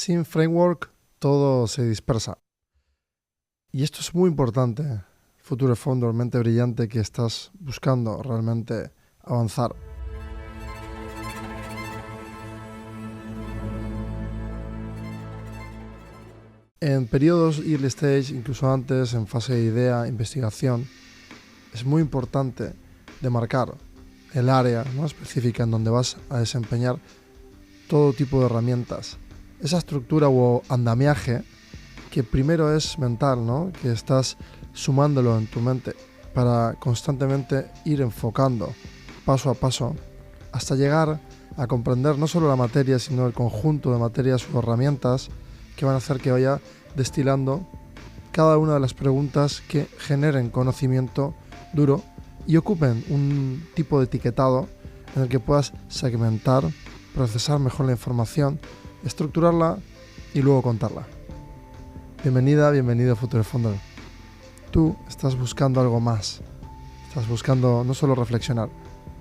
Sin framework todo se dispersa. Y esto es muy importante, futuro founder, mente brillante que estás buscando realmente avanzar. En periodos early stage, incluso antes, en fase de idea, investigación, es muy importante demarcar el área, ¿no?, específica en donde vas a desempeñar todo tipo de herramientas. Esa estructura o andamiaje que primero es mental, ¿no?, que estás sumándolo en tu mente para constantemente ir enfocando paso a paso hasta llegar a comprender no solo la materia, sino el conjunto de materias o herramientas que van a hacer que vaya destilando cada una de las preguntas que generen conocimiento duro y ocupen un tipo de etiquetado en el que puedas segmentar, procesar mejor la información, estructurarla y luego contarla. Bienvenida, bienvenido Future Founder. Tú estás buscando algo más. Estás buscando no solo reflexionar,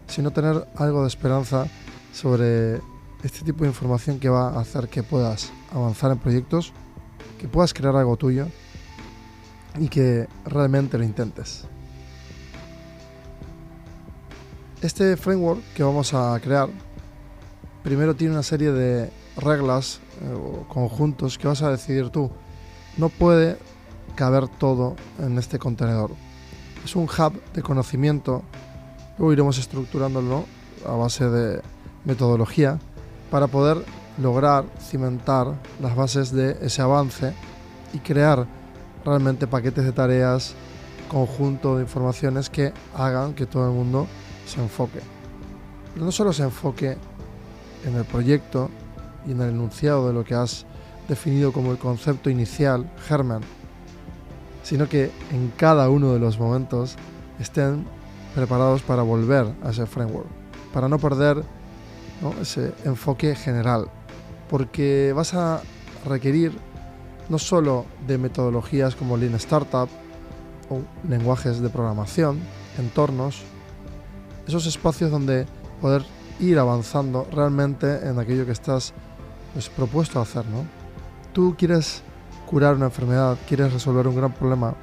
sino tener algo de esperanza sobre este tipo de información que va a hacer que puedas avanzar en proyectos, que puedas crear algo tuyo y que realmente lo intentes. Este framework que vamos a crear primero tiene una serie de reglas o conjuntos que vas a decidir tú. No puede caber todo en este contenedor. Es un hub de conocimiento. Luego iremos estructurándolo a base de metodología para poder lograr cimentar las bases de ese avance y crear realmente paquetes de tareas, conjunto de informaciones que hagan que todo el mundo se enfoque. Pero no solo se enfoque en el proyecto y en el enunciado de lo que has definido como el concepto inicial, germen, sino que en cada uno de los momentos estén preparados para volver a ese framework, para no perder, ¿no?, ese enfoque general, porque vas a requerir no solo de metodologías como Lean Startup o lenguajes de programación, entornos, esos espacios donde poder ir avanzando realmente en aquello que estás propuesto a hacer, ¿no? Tú quieres curar una enfermedad, quieres resolver un gran problema,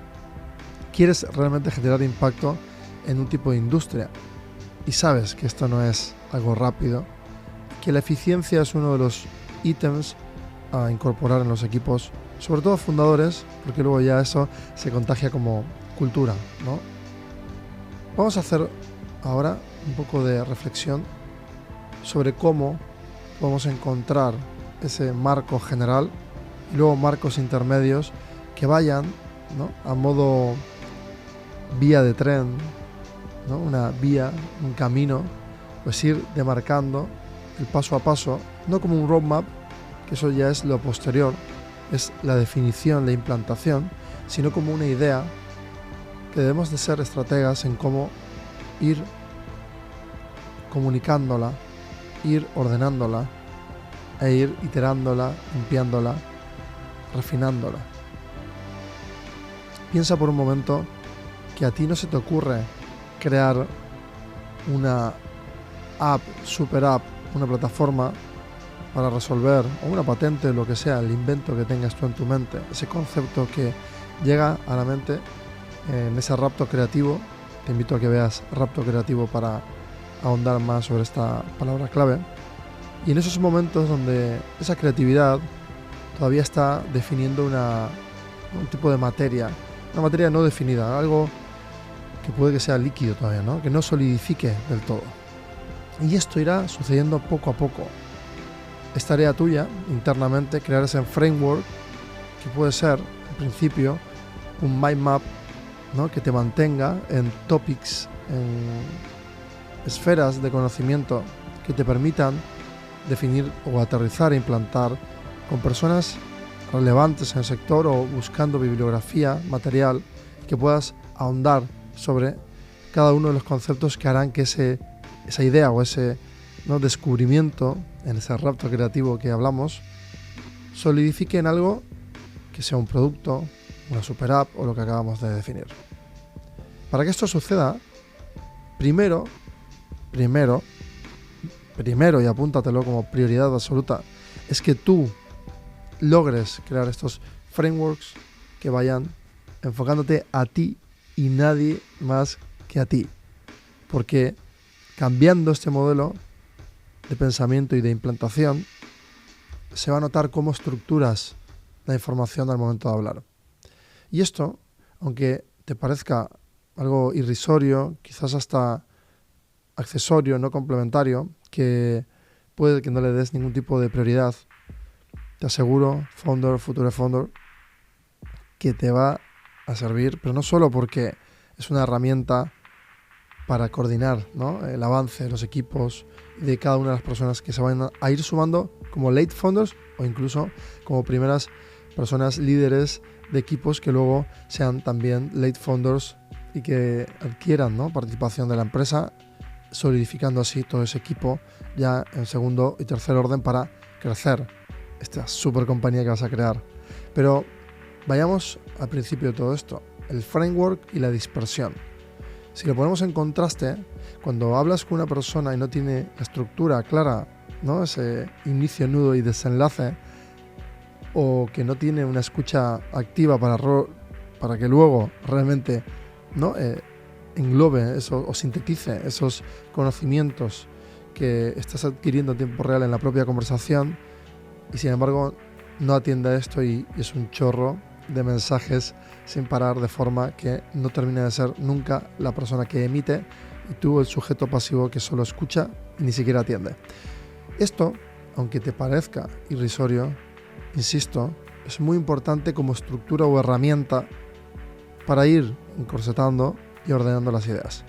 quieres realmente generar impacto en un tipo de industria y sabes que esto no es algo rápido, que la eficiencia es uno de los ítems a incorporar en los equipos, sobre todo fundadores, porque luego ya eso se contagia como cultura, ¿no? Vamos a hacer ahora un poco de reflexión sobre cómo podemos encontrar ese marco general y luego marcos intermedios que vayan, ¿no?, a modo vía de tren, ¿no?, una vía, un camino, pues ir demarcando el paso a paso, no como un roadmap, que eso ya es lo posterior, es la definición, la implantación, sino como una idea que debemos de ser estrategas en cómo ir comunicándola, ir ordenándola e ir iterándola, limpiándola, refinándola. Piensa por un momento que a ti no se te ocurre crear una app, super app, una plataforma para resolver, o una patente, lo que sea, el invento que tengas tú en tu mente, ese concepto que llega a la mente en ese rapto creativo. Te invito a que veas rapto creativo para ahondar más sobre esta palabra clave. Y en esos momentos donde esa creatividad todavía está definiendo un tipo de materia, una materia no definida, algo que puede que sea líquido todavía, ¿no?, que no solidifique del todo. Y esto irá sucediendo poco a poco. Es tarea tuya internamente crear ese framework que puede ser, en principio, un mind map, ¿no?, que te mantenga en topics, en esferas de conocimiento que te permitan definir o aterrizar e implantar con personas relevantes en el sector o buscando bibliografía, material, que puedas ahondar sobre cada uno de los conceptos que harán que esa idea o ese, ¿no?, descubrimiento en ese rapto creativo que hablamos solidifique en algo que sea un producto, una super app o lo que acabamos de definir. Para que esto suceda, primero, y apúntatelo como prioridad absoluta, es que tú logres crear estos frameworks que vayan enfocándote a ti y nadie más que a ti. Porque cambiando este modelo de pensamiento y de implantación, se va a notar cómo estructuras la información al momento de hablar. Y esto, aunque te parezca algo irrisorio, quizás hasta accesorio, no complementario, que puede que no le des ningún tipo de prioridad, te aseguro, future founder, que te va a servir, pero no solo porque es una herramienta para coordinar, ¿no?, el avance de los equipos y de cada una de las personas que se van a ir sumando como late founders o incluso como primeras personas líderes de equipos que luego sean también late founders y que adquieran, ¿no?, participación de la empresa, solidificando así todo ese equipo ya en segundo y tercer orden para crecer esta super compañía que vas a crear. Pero vayamos al principio de todo esto, el framework y la dispersión. Si lo ponemos en contraste, cuando hablas con una persona y no tiene la estructura clara, ¿no?, ese inicio, nudo y desenlace, o que no tiene una escucha activa para que luego realmente, ¿no?, englobe eso o sintetice esos conocimientos que estás adquiriendo en tiempo real en la propia conversación, y sin embargo no atiende a esto y es un chorro de mensajes sin parar, de forma que no termina de ser nunca la persona que emite y tú el sujeto pasivo que solo escucha y ni siquiera atiende. Esto, aunque te parezca irrisorio, insisto, es muy importante como estructura o herramienta para ir encorsetando y ordenando las ideas.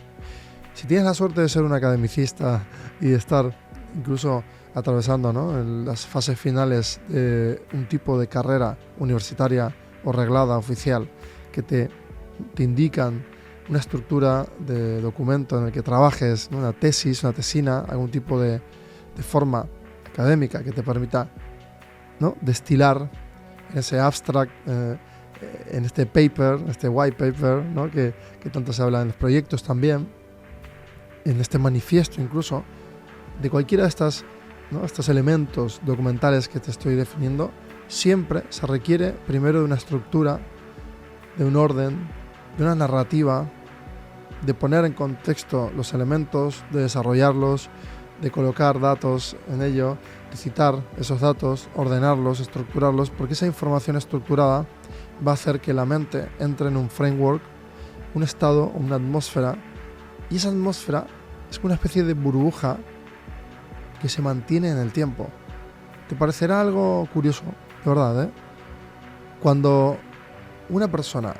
Si tienes la suerte de ser un academicista y de estar incluso atravesando, ¿no?, en las fases finales de un tipo de carrera universitaria o reglada oficial que te indican una estructura de documento en el que trabajes, ¿no?, una tesis, una tesina, algún tipo de forma académica que te permita, ¿no?, destilar ese abstract, en este paper, este white paper, ¿no?, que tanto se habla en los proyectos también, en este manifiesto incluso, de cualquiera de estas, ¿no?, estos elementos documentales que te estoy definiendo. Siempre se requiere primero de una estructura, de un orden, de una narrativa, de poner en contexto los elementos, de desarrollarlos, de colocar datos en ello, de citar esos datos, ordenarlos, estructurarlos, porque esa información estructurada va a hacer que la mente entre en un framework, un estado o una atmósfera, y esa atmósfera es una especie de burbuja que se mantiene en el tiempo. Te parecerá algo curioso, de verdad, ¿eh? Cuando una persona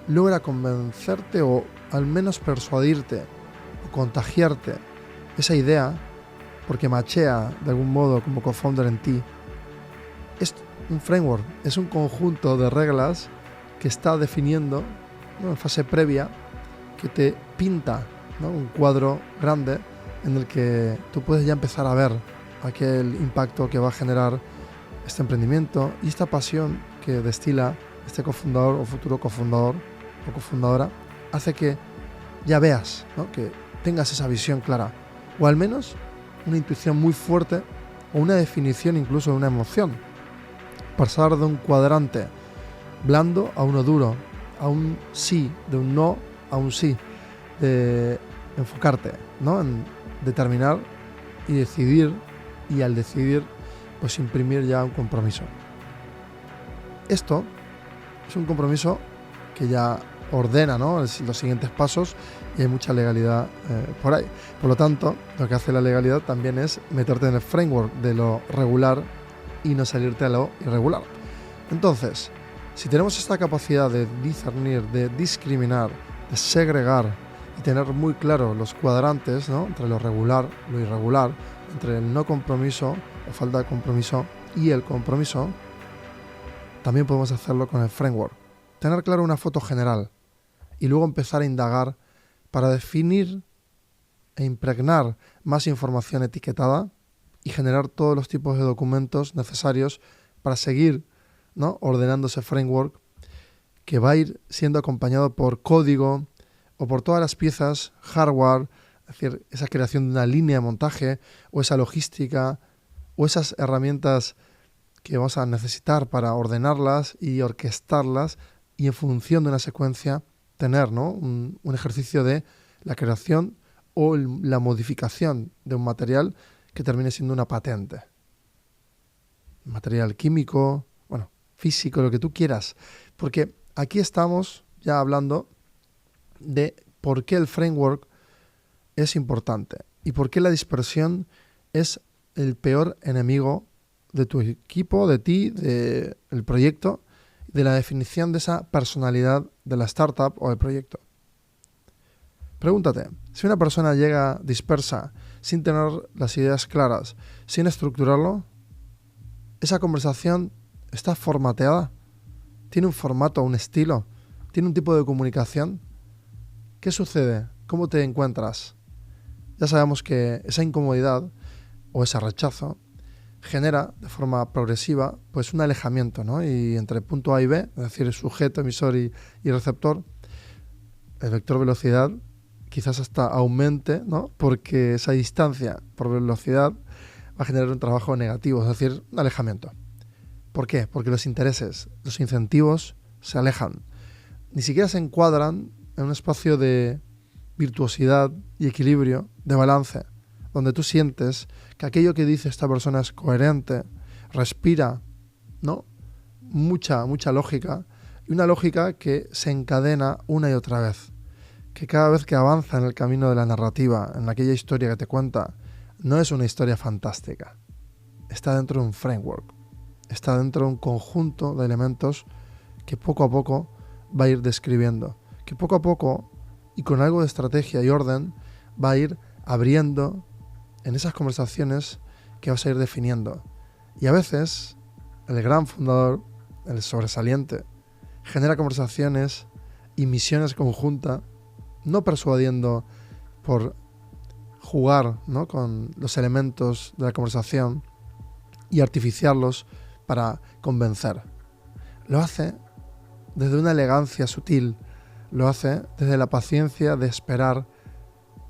logra convencerte o al menos persuadirte o contagiarte esa idea, porque machea de algún modo como co-founder en ti, es un framework, es un conjunto de reglas que está definiendo, ¿no?, en fase previa, que te pinta, ¿no?, un cuadro grande en el que tú puedes ya empezar a ver aquel impacto que va a generar este emprendimiento y esta pasión que destila este cofundador o futuro cofundador o cofundadora, hace que ya veas, ¿no?, que tengas esa visión clara, o al menos una intuición muy fuerte o una definición incluso de una emoción. Pasar de un cuadrante blando a uno duro, a un sí, de un no a un sí, de enfocarte, ¿no?, en determinar y decidir, y al decidir pues imprimir ya un compromiso. Esto es un compromiso que ya ordena, ¿no?, los siguientes pasos, y hay mucha legalidad por ahí. Por lo tanto, lo que hace la legalidad también es meterte en el framework de lo regular y no salirte a lo irregular. Entonces, si tenemos esta capacidad de discernir, de discriminar, de segregar y tener muy claro los cuadrantes, ¿no?, entre lo regular, lo irregular, entre el no compromiso o falta de compromiso y el compromiso, también podemos hacerlo con el framework. Tener claro una foto general y luego empezar a indagar para definir e impregnar más información etiquetada y generar todos los tipos de documentos necesarios para seguir, ¿no?, ordenando ese framework que va a ir siendo acompañado por código o por todas las piezas, hardware, es decir, esa creación de una línea de montaje o esa logística o esas herramientas que vamos a necesitar para ordenarlas y orquestarlas y en función de una secuencia tener, ¿no?, un ejercicio de la creación o la modificación de un material que termine siendo una patente. Material químico, bueno, físico, lo que tú quieras. Porque aquí estamos ya hablando de por qué el framework es importante y por qué la dispersión es el peor enemigo de tu equipo, de ti, del proyecto, de la definición de esa personalidad de la startup o del proyecto. Pregúntate, si una persona llega dispersa, sin tener las ideas claras, sin estructurarlo, ¿esa conversación está formateada? ¿Tiene un formato, un estilo? ¿Tiene un tipo de comunicación? ¿Qué sucede? ¿Cómo te encuentras? Ya sabemos que esa incomodidad o ese rechazo genera de forma progresiva pues un alejamiento, ¿no? Y entre punto A y B, es decir, sujeto, emisor y receptor, el vector velocidad quizás hasta aumente, ¿no? Porque esa distancia por velocidad va a generar un trabajo negativo, es decir, un alejamiento. ¿Por qué? Porque los intereses, los incentivos se alejan. Ni siquiera se encuadran en un espacio de virtuosidad y equilibrio, de balance, donde tú sientes que aquello que dice esta persona es coherente, respira, ¿no?, mucha lógica, y una lógica que se encadena una y otra vez. Que cada vez que avanza en el camino de la narrativa, en aquella historia que te cuenta, no es una historia fantástica. Está dentro de un framework. Está dentro de un conjunto de elementos que poco a poco va a ir describiendo. Que poco a poco, y con algo de estrategia y orden, va a ir abriendo en esas conversaciones que vas a ir definiendo. Y a veces, el gran fundador, el sobresaliente, genera conversaciones y misiones conjuntas, no persuadiendo por jugar, ¿no?, con los elementos de la conversación y artificiarlos para convencer. Lo hace desde una elegancia sutil, lo hace desde la paciencia de esperar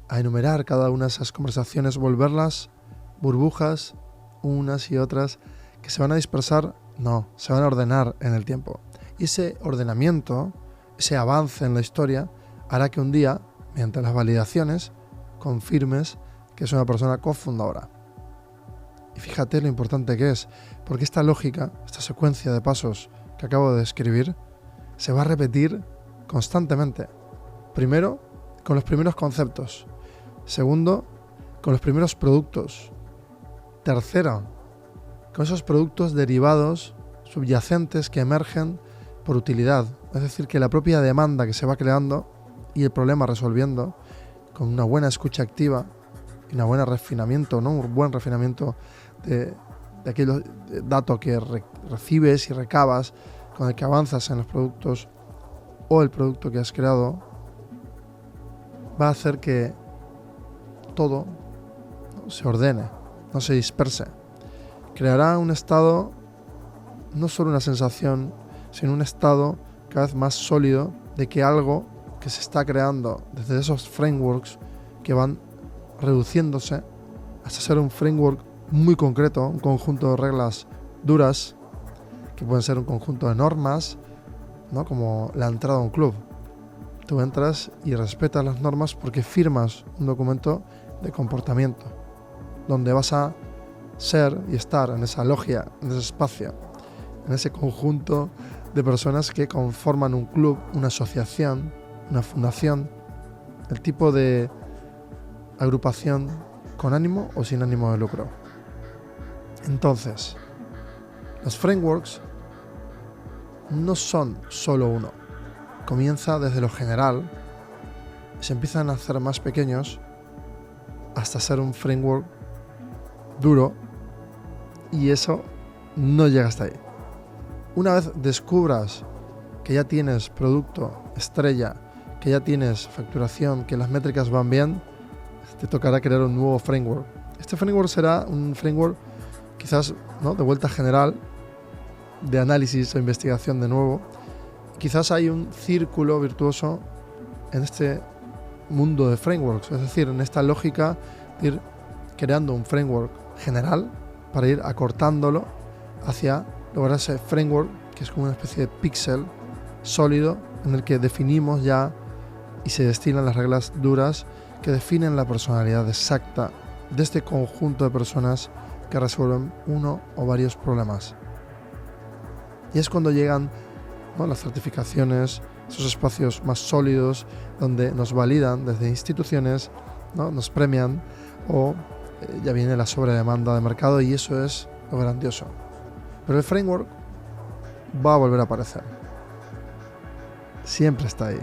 a enumerar cada una de esas conversaciones, volverlas burbujas unas y otras que se van a dispersar, no, se van a ordenar en el tiempo. Y ese ordenamiento, ese avance en la historia, hará que un día, mediante las validaciones, confirmes que es una persona cofundadora. Y fíjate lo importante que es, porque esta lógica, esta secuencia de pasos que acabo de describir, se va a repetir constantemente. Primero, con los primeros conceptos. Segundo, con los primeros productos. Tercero, con esos productos derivados, subyacentes que emergen por utilidad. Es decir, que la propia demanda que se va creando y el problema resolviendo con una buena escucha activa y un buen refinamiento, ¿no?, un buen refinamiento de aquellos datos que recibes y recabas, con el que avanzas en los productos o el producto que has creado, va a hacer que todo, ¿no?, se ordene, no se disperse. Creará un estado, no solo una sensación, sino un estado cada vez más sólido de que algo que se está creando desde esos frameworks que van reduciéndose hasta ser un framework muy concreto, un conjunto de reglas duras, que pueden ser un conjunto de normas, ¿no?, como la entrada a un club. Tú entras y respetas las normas porque firmas un documento de comportamiento, donde vas a ser y estar en esa logia, en ese espacio, en ese conjunto de personas que conforman un club, una asociación, una fundación, el tipo de agrupación con ánimo o sin ánimo de lucro. Entonces, los frameworks no son solo uno. Comienza desde lo general y se empiezan a hacer más pequeños hasta ser un framework duro, y eso no llega hasta ahí. Una vez descubras que ya tienes producto estrella, que ya tienes facturación, que las métricas van bien, te tocará crear un nuevo framework. Este framework será un framework quizás, ¿no?, de vuelta general, de análisis o investigación de nuevo. Quizás hay un círculo virtuoso en este mundo de frameworks, es decir, en esta lógica de ir creando un framework general para ir acortándolo hacia lograr ese framework que es como una especie de píxel sólido en el que definimos ya y se destilan las reglas duras que definen la personalidad exacta de este conjunto de personas que resuelven uno o varios problemas. Y es cuando llegan, ¿no?, las certificaciones, esos espacios más sólidos donde nos validan desde instituciones, ¿no?, nos premian, o ya viene la sobredemanda de mercado, y eso es lo grandioso. Pero el framework va a volver a aparecer. Siempre está ahí.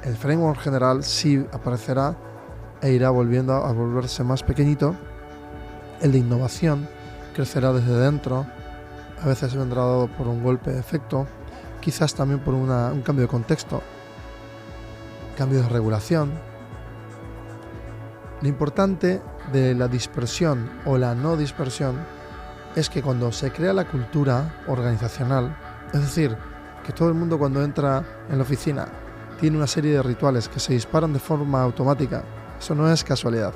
El framework general sí aparecerá e irá volviendo a volverse más pequeñito. El de innovación crecerá desde dentro. A veces vendrá dado por un golpe de efecto, quizás también por un cambio de contexto, cambio de regulación. Lo importante de la dispersión o la no dispersión es que cuando se crea la cultura organizacional, es decir, que todo el mundo cuando entra en la oficina tiene una serie de rituales que se disparan de forma automática, eso no es casualidad.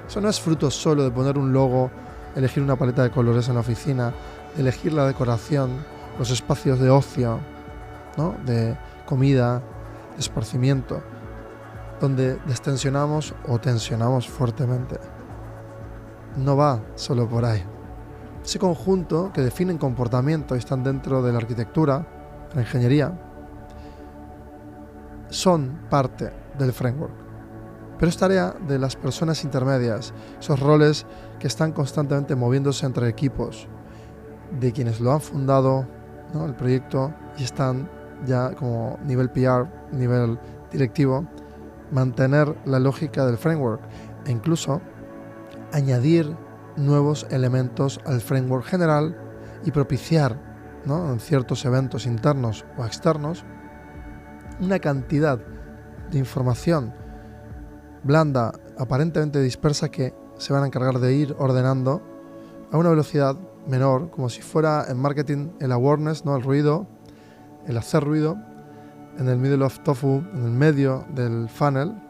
Eso no es fruto solo de poner un logo, elegir una paleta de colores en la oficina, de elegir la decoración, los espacios de ocio, ¿no?, de comida, de esparcimiento, donde destensionamos o tensionamos fuertemente. No va solo por ahí. Ese conjunto que definen comportamiento y están dentro de la arquitectura, la ingeniería, son parte del framework. Pero es tarea de las personas intermedias, esos roles que están constantemente moviéndose entre equipos, de quienes lo han fundado, ¿no?, el proyecto, y están ya como nivel PR, nivel directivo, mantener la lógica del framework e incluso añadir nuevos elementos al framework general y propiciar, ¿no?, en ciertos eventos internos o externos una cantidad de información blanda, aparentemente dispersa, que se van a encargar de ir ordenando a una velocidad menor, como si fuera en marketing el awareness, ¿no?, el ruido, el hacer ruido, en el middle of tofu, en el medio del funnel,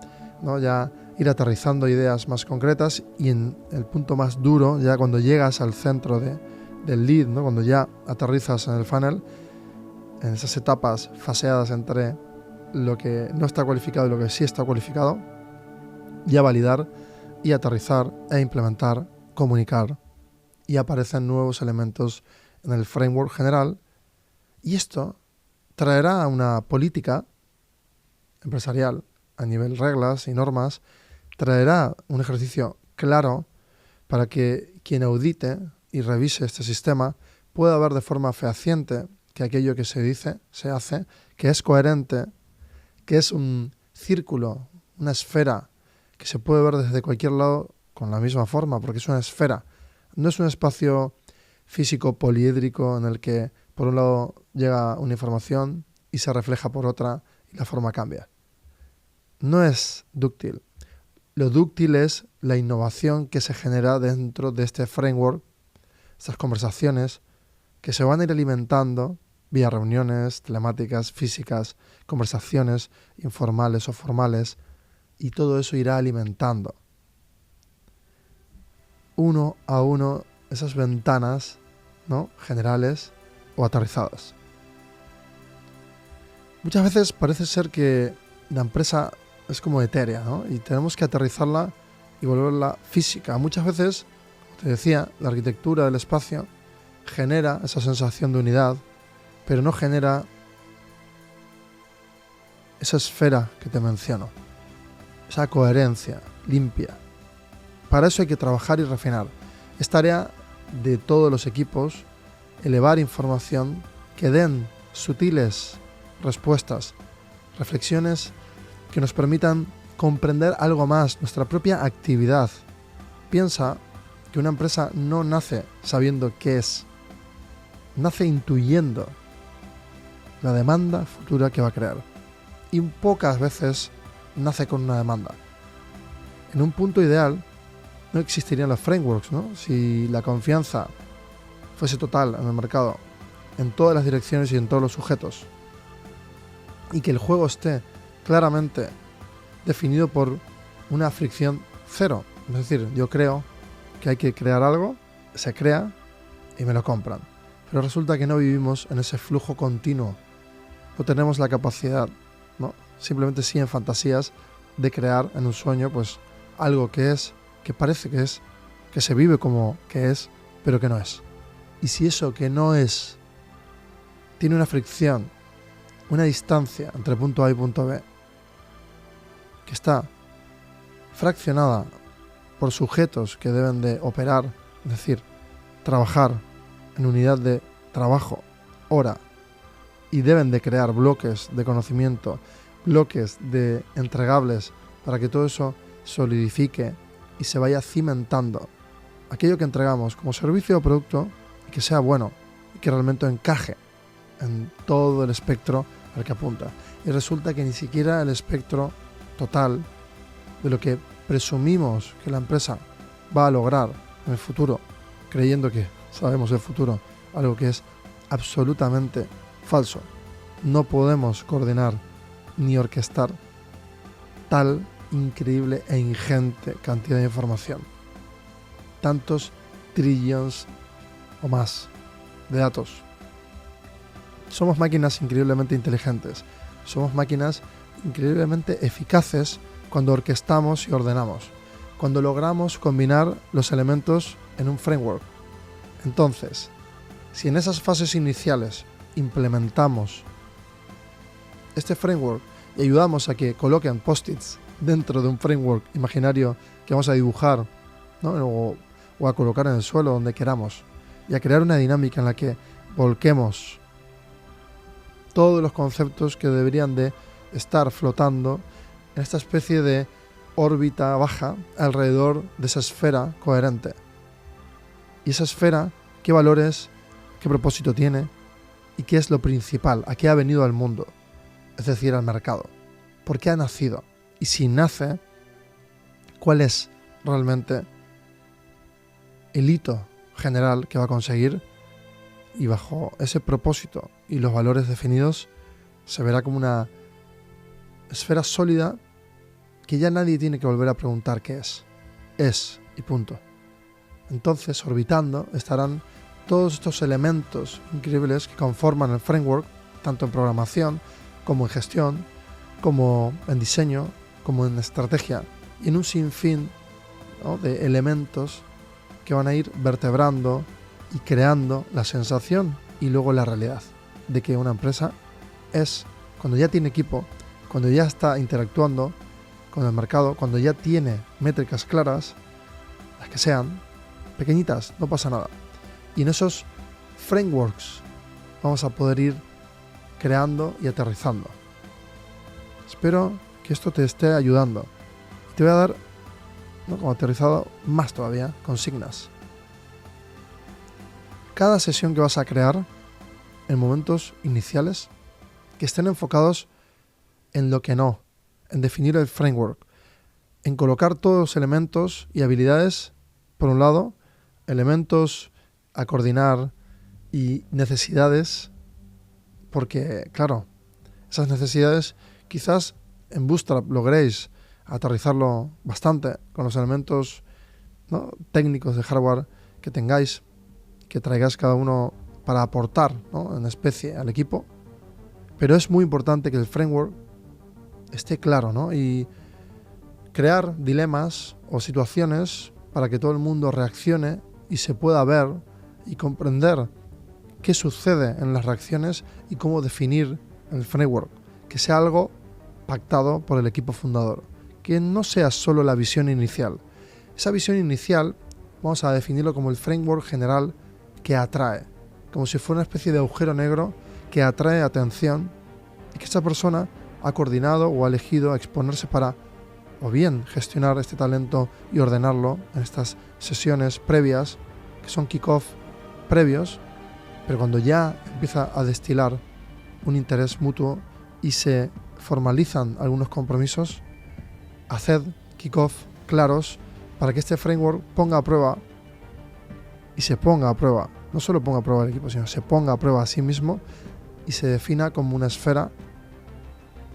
¿no?, ya ir aterrizando ideas más concretas, y en el punto más duro, ya cuando llegas al centro del lead, ¿no?, cuando ya aterrizas en el funnel, en esas etapas faseadas entre lo que no está cualificado y lo que sí está cualificado, ya validar y aterrizar e implementar, comunicar, y aparecen nuevos elementos en el framework general, y esto traerá una política empresarial a nivel reglas y normas, traerá un ejercicio claro para que quien audite y revise este sistema pueda ver de forma fehaciente que aquello que se dice, se hace, que es coherente, que es un círculo, una esfera que se puede ver desde cualquier lado con la misma forma, porque es una esfera. No es un espacio físico poliédrico en el que por un lado llega una información y se refleja por otra y la forma cambia. No es dúctil. Lo dúctil es la innovación que se genera dentro de este framework, estas conversaciones que se van a ir alimentando vía reuniones, telemáticas, físicas, conversaciones informales o formales, y todo eso irá alimentando uno a uno esas ventanas, ¿no?, generales o aterrizadas. Muchas veces parece ser que la empresa es como etérea, ¿no?, y tenemos que aterrizarla y volverla física. Muchas veces, como te decía, la arquitectura del espacio genera esa sensación de unidad, pero no genera esa esfera que te menciono, esa coherencia limpia. Para eso hay que trabajar y refinar. Es tarea de todos los equipos elevar información que den sutiles respuestas, reflexiones que nos permitan comprender algo más, nuestra propia actividad. Piensa que una empresa no nace sabiendo qué es, nace intuyendo la demanda futura que va a crear. Y pocas veces nace con una demanda. En un punto ideal no existirían los frameworks, ¿no?, si la confianza fuese total en el mercado, en todas las direcciones y en todos los sujetos, y que el juego esté claramente definido por una fricción cero. Es decir, yo creo que hay que crear algo, se crea, y me lo compran. Pero resulta que no vivimos en ese flujo continuo. No tenemos la capacidad, ¿no? Simplemente sí en fantasías, de crear en un sueño pues algo que es, que parece que es, que se vive como que es, pero que no es. Y si eso que no es tiene una fricción, una distancia entre punto A y punto B, que está fraccionada por sujetos que deben de operar, es decir, trabajar en unidad de trabajo, hora, y deben de crear bloques de conocimiento, bloques de entregables para que todo eso solidifique y se vaya cimentando aquello que entregamos como servicio o producto y que sea bueno y que realmente encaje en todo el espectro al que apunta. Y resulta que ni siquiera el espectro total de lo que presumimos que la empresa va a lograr en el futuro, creyendo que sabemos el futuro, algo que es absolutamente falso. No podemos coordinar ni orquestar tal increíble e ingente cantidad de información. Tantos trillones o más de datos. Somos máquinas increíblemente inteligentes. Somos máquinas increíblemente eficaces cuando orquestamos y ordenamos. Cuando logramos combinar los elementos en un framework. Entonces, si en esas fases iniciales implementamos este framework y ayudamos a que coloquen post-its dentro de un framework imaginario que vamos a dibujar, ¿no? o a colocar en el suelo donde queramos, y a crear una dinámica en la que volquemos todos los conceptos que deberían de estar flotando en esta especie de órbita baja alrededor de esa esfera coherente. Y esa esfera, ¿qué valores, qué propósito tiene y qué es lo principal? ¿A qué ha venido al mundo? Es decir, al mercado. ¿Por qué ha nacido? Y si nace, ¿cuál es realmente el hito general que va a conseguir? Y bajo ese propósito y los valores definidos, se verá como una esfera sólida que ya nadie tiene que volver a preguntar qué es. Es y punto. Entonces, orbitando, estarán todos estos elementos increíbles que conforman el framework, tanto en programación, como en gestión, como en diseño, como en estrategia, y en un sinfín, ¿no?, de elementos que van a ir vertebrando y creando la sensación y luego la realidad de que una empresa es, cuando ya tiene equipo, cuando ya está interactuando con el mercado, cuando ya tiene métricas claras, las que sean, pequeñitas, no pasa nada. Y en esos frameworks vamos a poder ir creando y aterrizando. Espero que esto te esté ayudando. Te voy a dar, ¿no?, como aterrizado, más todavía, consignas. Cada sesión que vas a crear en momentos iniciales que estén enfocados en lo que no, en definir el framework, en colocar todos los elementos y habilidades, por un lado, elementos a coordinar y necesidades, porque, claro, esas necesidades quizás en Bootstrap logréis aterrizarlo bastante con los elementos, ¿no?, técnicos de hardware que tengáis, que traigáis cada uno para aportar, ¿no?, en especie al equipo. Pero es muy importante que el framework esté claro, ¿no?, y crear dilemas o situaciones para que todo el mundo reaccione y se pueda ver y comprender qué sucede en las reacciones y cómo definir el framework. Que sea algo pactado por el equipo fundador. Que no sea solo la visión inicial. Esa visión inicial vamos a definirlo como el framework general que atrae. Como si fuera una especie de agujero negro que atrae atención y que esa persona ha coordinado o ha elegido exponerse para o bien gestionar este talento y ordenarlo en estas sesiones previas, que son kick-off previos, pero cuando ya empieza a destilar un interés mutuo y se formalizan algunos compromisos, haced kick-off claros para que este framework ponga a prueba y se ponga a prueba, no solo ponga a prueba el equipo, sino se ponga a prueba a sí mismo y se defina como una esfera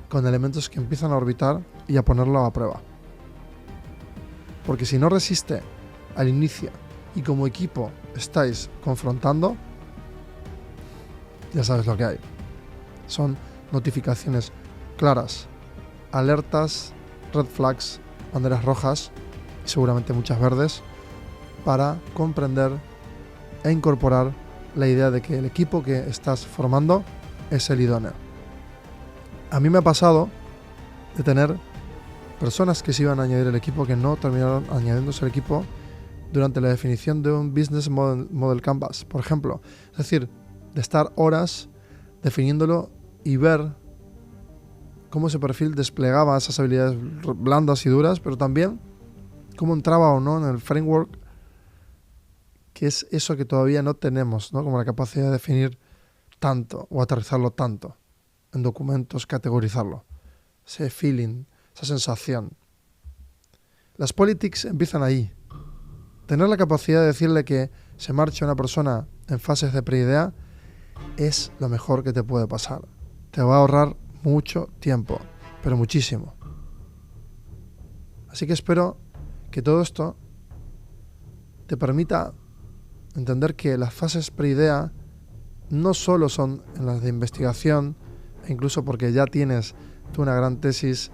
con elementos que empiezan a orbitar y a ponerlo a prueba. Porque si no resiste al inicio y como equipo estáis confrontando, ya sabes lo que hay. Son notificaciones claras, alertas, red flags, banderas rojas y seguramente muchas verdes para comprender e incorporar la idea de que el equipo que estás formando es el idóneo. A mí me ha pasado de tener personas que se iban a añadir al equipo que no terminaron añadiéndose al equipo durante la definición de un Business Model Canvas, por ejemplo. Es decir, de estar horas definiéndolo y ver cómo ese perfil desplegaba esas habilidades blandas y duras, pero también cómo entraba o no en el framework, que es eso que todavía no tenemos, ¿no? Como la capacidad de definir tanto o aterrizarlo tanto en documentos, categorizarlo. Ese feeling, esa sensación. Las politics empiezan ahí. Tener la capacidad de decirle que se marche una persona en fases de preidea es lo mejor que te puede pasar. Te va a ahorrar mucho tiempo, pero muchísimo. Así que espero que todo esto te permita entender que las fases preidea no solo son en las de investigación, e incluso porque ya tienes tú una gran tesis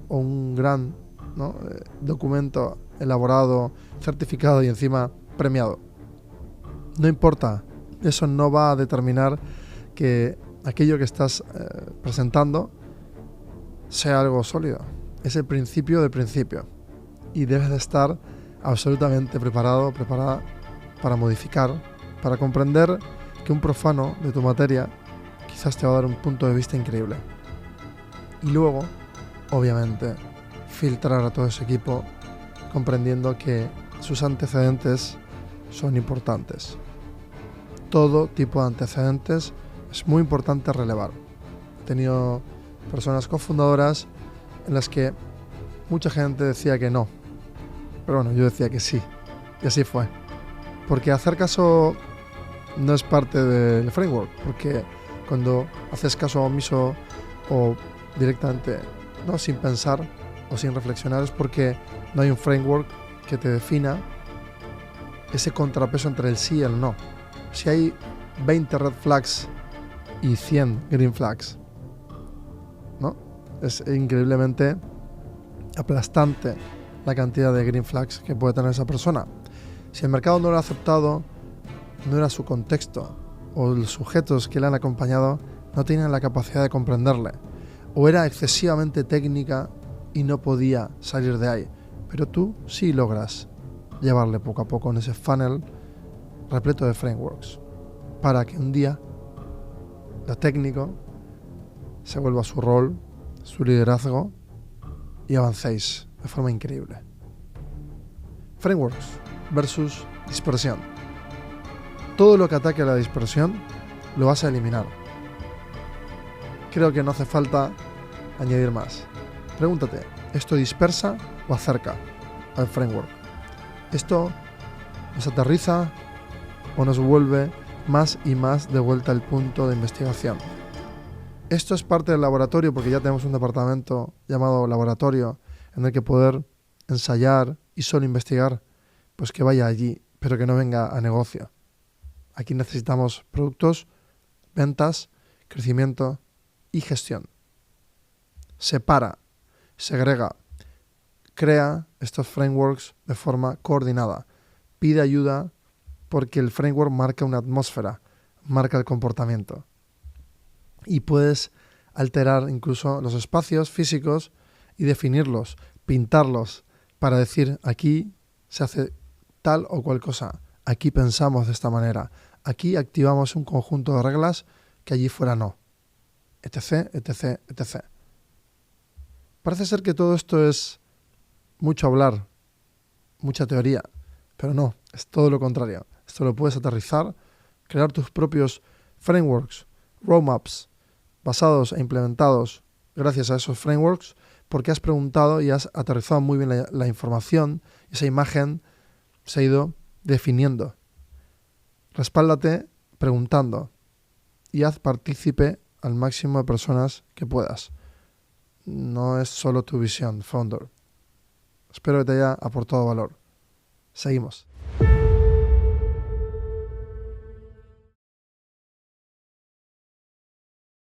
o un gran documento elaborado, certificado y encima premiado. No importa, eso no va a determinar que aquello que estás presentando sea algo sólido. Es el principio del principio y debes de estar absolutamente preparada para modificar, para comprender que un profano de tu materia quizás te va a dar un punto de vista increíble. Y luego, obviamente, filtrar a todo ese equipo comprendiendo que sus antecedentes son importantes. Todo tipo de antecedentes es muy importante relevar. He tenido personas cofundadoras en las que mucha gente decía que no, pero bueno, yo decía que sí, y así fue. Porque hacer caso no es parte del framework, porque cuando haces caso omiso o directamente sin pensar o sin reflexionar es porque no hay un framework que te defina ese contrapeso entre el sí y el no. Si hay 20 red flags y 100 green flags, ¿no? Es increíblemente aplastante la cantidad de green flags que puede tener esa persona. Si el mercado no lo ha aceptado, no era su contexto o los sujetos que le han acompañado no tenían la capacidad de comprenderle, o era excesivamente técnica y no podía salir de ahí, pero tú sí logras llevarle poco a poco en ese funnel repleto de frameworks para que un día lo técnico se vuelva su rol, su liderazgo y avancéis de forma increíble. Frameworks versus dispersión. Todo lo que ataque a la dispersión lo vas a eliminar. Creo que no hace falta añadir más. Pregúntate, ¿esto dispersa o acerca al framework? ¿Esto nos aterriza o nos vuelve más y más de vuelta al punto de investigación? Esto es parte del laboratorio porque ya tenemos un departamento llamado laboratorio en el que poder ensayar y solo investigar, pues que vaya allí, pero que no venga a negocio. Aquí necesitamos productos, ventas, crecimiento y gestión. Separa, segrega, crea estos frameworks de forma coordinada. Pide ayuda porque el framework marca una atmósfera, marca el comportamiento. Y puedes alterar incluso los espacios físicos y definirlos, pintarlos, para decir aquí se hace tal o cual cosa, aquí pensamos de esta manera, aquí activamos un conjunto de reglas que allí fuera no, etc, etc, etc. Parece ser que todo esto es mucho hablar, mucha teoría, pero no, es todo lo contrario. Esto lo puedes aterrizar, crear tus propios frameworks, roadmaps, basados e implementados gracias a esos frameworks, porque has preguntado y has aterrizado muy bien la información, y esa imagen se ha ido definiendo. Respáldate preguntando y haz partícipe al máximo de personas que puedas. No es solo tu visión, founder. Espero que te haya aportado valor. Seguimos.